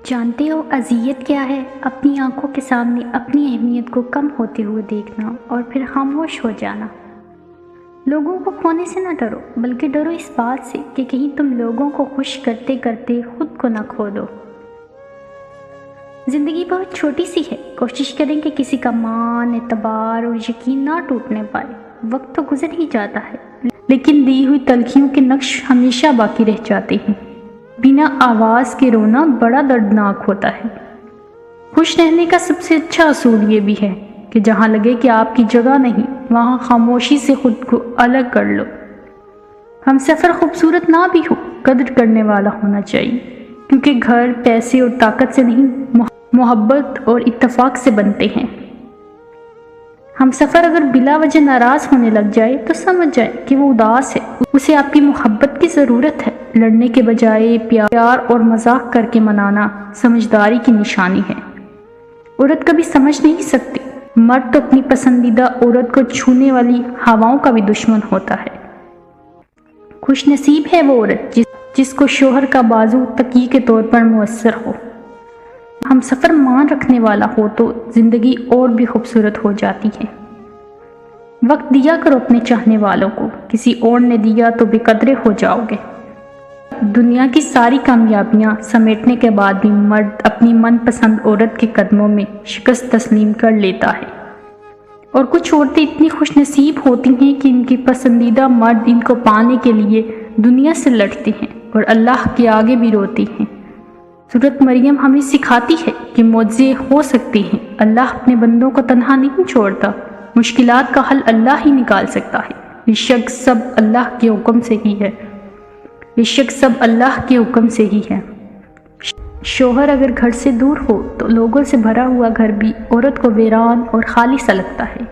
جانتے ہو اذیت کیا ہے؟ اپنی آنکھوں کے سامنے اپنی اہمیت کو کم ہوتے ہوئے دیکھنا اور پھر خاموش ہو جانا۔ لوگوں کو کھونے سے نہ ڈرو، بلکہ ڈرو اس بات سے کہ کہیں تم لوگوں کو خوش کرتے کرتے خود کو نہ کھو دو۔ زندگی بہت چھوٹی سی ہے، کوشش کریں کہ کسی کا مان، اعتبار اور یقین نہ ٹوٹنے پائے۔ وقت تو گزر ہی جاتا ہے، لیکن دی ہوئی تلخیوں کے نقش ہمیشہ باقی رہ جاتے ہیں۔ بنا آواز کے رونا بڑا دردناک ہوتا ہے۔ خوش رہنے کا سب سے اچھا اصول یہ بھی ہے کہ جہاں لگے کہ آپ کی جگہ نہیں، وہاں خاموشی سے خود کو الگ کر لو۔ ہم سفر خوبصورت نہ بھی ہو، قدر کرنے والا ہونا چاہیے، کیونکہ گھر پیسے اور طاقت سے نہیں، محبت اور اتفاق سے بنتے ہیں۔ ہم سفر اگر بلا وجہ ناراض ہونے لگ جائے تو سمجھ جائے کہ وہ اداس ہے، اسے آپ کی محبت کی ضرورت ہے۔ لڑنے کے بجائے پیار اور مذاق کر کے منانا سمجھداری کی نشانی ہے۔ عورت کبھی سمجھ نہیں سکتی، مرد تو اپنی پسندیدہ عورت کو چھونے والی ہواؤں کا بھی دشمن ہوتا ہے۔ خوش نصیب ہے وہ عورت جس کو شوہر کا بازو تکیے کے طور پر میسر ہو۔ ہم سفر مان رکھنے والا ہو تو زندگی اور بھی خوبصورت ہو جاتی ہے۔ وقت دیا کرو اپنے چاہنے والوں کو، کسی اور نے دیا تو بے قدرے ہو جاؤ گے۔ دنیا کی ساری کامیابیاں سمیٹنے کے بعد بھی مرد اپنی من پسند عورت کے قدموں میں شکست تسلیم کر لیتا ہے، اور کچھ عورتیں اتنی خوش نصیب ہوتی ہیں کہ ان کی پسندیدہ مرد ان کو پانے کے لیے دنیا سے لڑتے ہیں اور اللہ کے آگے بھی روتی ہیں۔ سورۃ مریم ہمیں سکھاتی ہے کہ معجزے ہو سکتے ہیں، اللہ اپنے بندوں کو تنہا نہیں چھوڑتا، مشکلات کا حل اللہ ہی نکال سکتا ہے۔ بے شک سب اللہ کے حکم سے ہی ہے، بے شک سب اللہ کے حکم سے ہی ہے۔ شوہر اگر گھر سے دور ہو تو لوگوں سے بھرا ہوا گھر بھی عورت کو ویران اور خالی سا لگتا ہے۔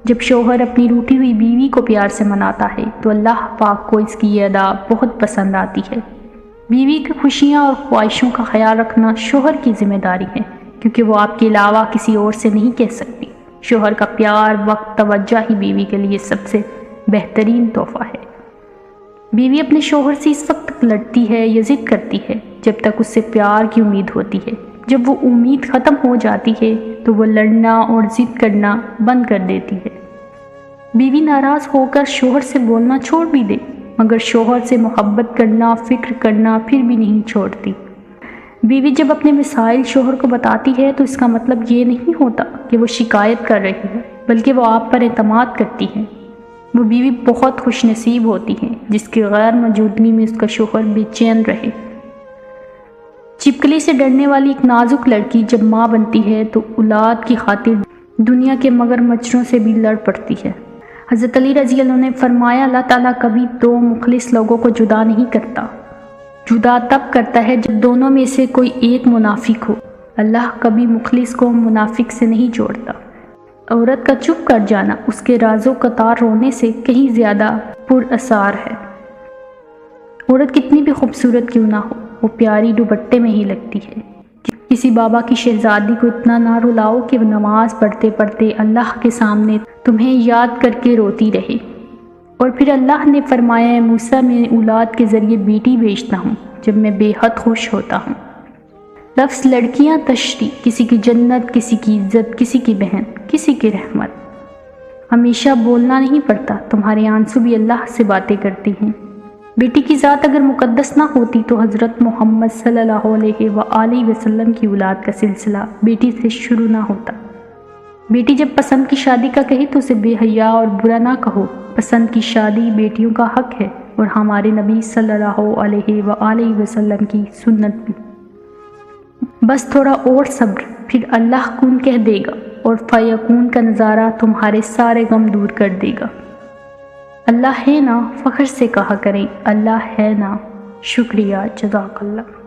جب شوہر اپنی روٹھی ہوئی بیوی کو پیار سے مناتا ہے تو اللہ پاک کو اس کی یہ ادا بہت پسند آتی ہے۔ بیوی کی خوشیاں اور خواہشوں کا خیال رکھنا شوہر کی ذمہ داری ہے، کیونکہ وہ آپ کے علاوہ کسی اور سے نہیں کہہ سکتی۔ شوہر کا پیار، وقت، توجہ ہی بیوی کے لیے سب سے بہترین تحفہ ہے۔ بیوی اپنے شوہر سے اس وقت تک لڑتی ہے یا ضد کرتی ہے جب تک اس سے پیار کی امید ہوتی ہے۔ جب وہ امید ختم ہو جاتی ہے تو وہ لڑنا اور ضد کرنا بند کر دیتی ہے۔ بیوی ناراض ہو کر شوہر سے بولنا چھوڑ بھی دے، مگر شوہر سے محبت کرنا، فکر کرنا پھر بھی نہیں چھوڑتی۔ بیوی جب اپنے مسائل شوہر کو بتاتی ہے تو اس کا مطلب یہ نہیں ہوتا کہ وہ شکایت کر رہی ہے، بلکہ وہ آپ پر اعتماد کرتی ہے۔ وہ بیوی بہت خوش نصیب ہوتی ہے جس کی غیر موجودگی میں اس کا شوہر بے چین رہے۔ چپکلی سے ڈرنے والی ایک نازک لڑکی جب ماں بنتی ہے تو اولاد کی خاطر دنیا کے مگر مچھروں سے بھی لڑ پڑتی ہے۔ حضرت علی رضی اللہ عنہ نے فرمایا، اللہ تعالیٰ کبھی دو مخلص لوگوں کو جدا نہیں کرتا، جدا تب کرتا ہے جب دونوں میں سے کوئی ایک منافق ہو۔ اللہ کبھی مخلص کو منافق سے نہیں جوڑتا۔ عورت کا چپ کر جانا اس کے رازوں کا تار رونے سے کہیں زیادہ پر اثار ہے۔ عورت کتنی بھی خوبصورت کیوں نہ ہو، وہ پیاری دوپٹے میں ہی لگتی ہے۔ کسی بابا کی شہزادی کو اتنا نہ رلاؤ کہ وہ نماز پڑھتے پڑھتے اللہ کے سامنے تمہیں یاد کر کے روتی رہے۔ اور پھر اللہ نے فرمایا، اے موسیٰ، میں اولاد کے ذریعے بیٹی بھیجتا ہوں جب میں بے حد خوش ہوتا ہوں۔ لفظ لڑکیاں تشریح، کسی کی جنت، کسی کی عزت، کسی کی بہن، کسی کی رحمت۔ ہمیشہ بولنا نہیں پڑتا، تمہارے آنسو بھی اللہ سے باتیں کرتی ہیں۔ بیٹی کی ذات اگر مقدس نہ ہوتی تو حضرت محمد صلی اللہ علیہ وآلہ وسلم کی اولاد کا سلسلہ بیٹی سے شروع نہ ہوتا۔ بیٹی جب پسند کی شادی کا کہے تو اسے بے حیا اور برا نہ کہو۔ پسند کی شادی بیٹیوں کا حق ہے اور ہمارے نبی صلی اللہ علیہ وآلہ وسلم کی سنت بھی۔ بس تھوڑا اور صبر، پھر اللہ کن کہہ دے گا اور فیکون کا نظارہ تمہارے سارے غم دور کر دے گا۔ اللہ ہے نا، فخر سے کہا کریں اللہ ہے نا۔ شکریہ، جزاک اللہ۔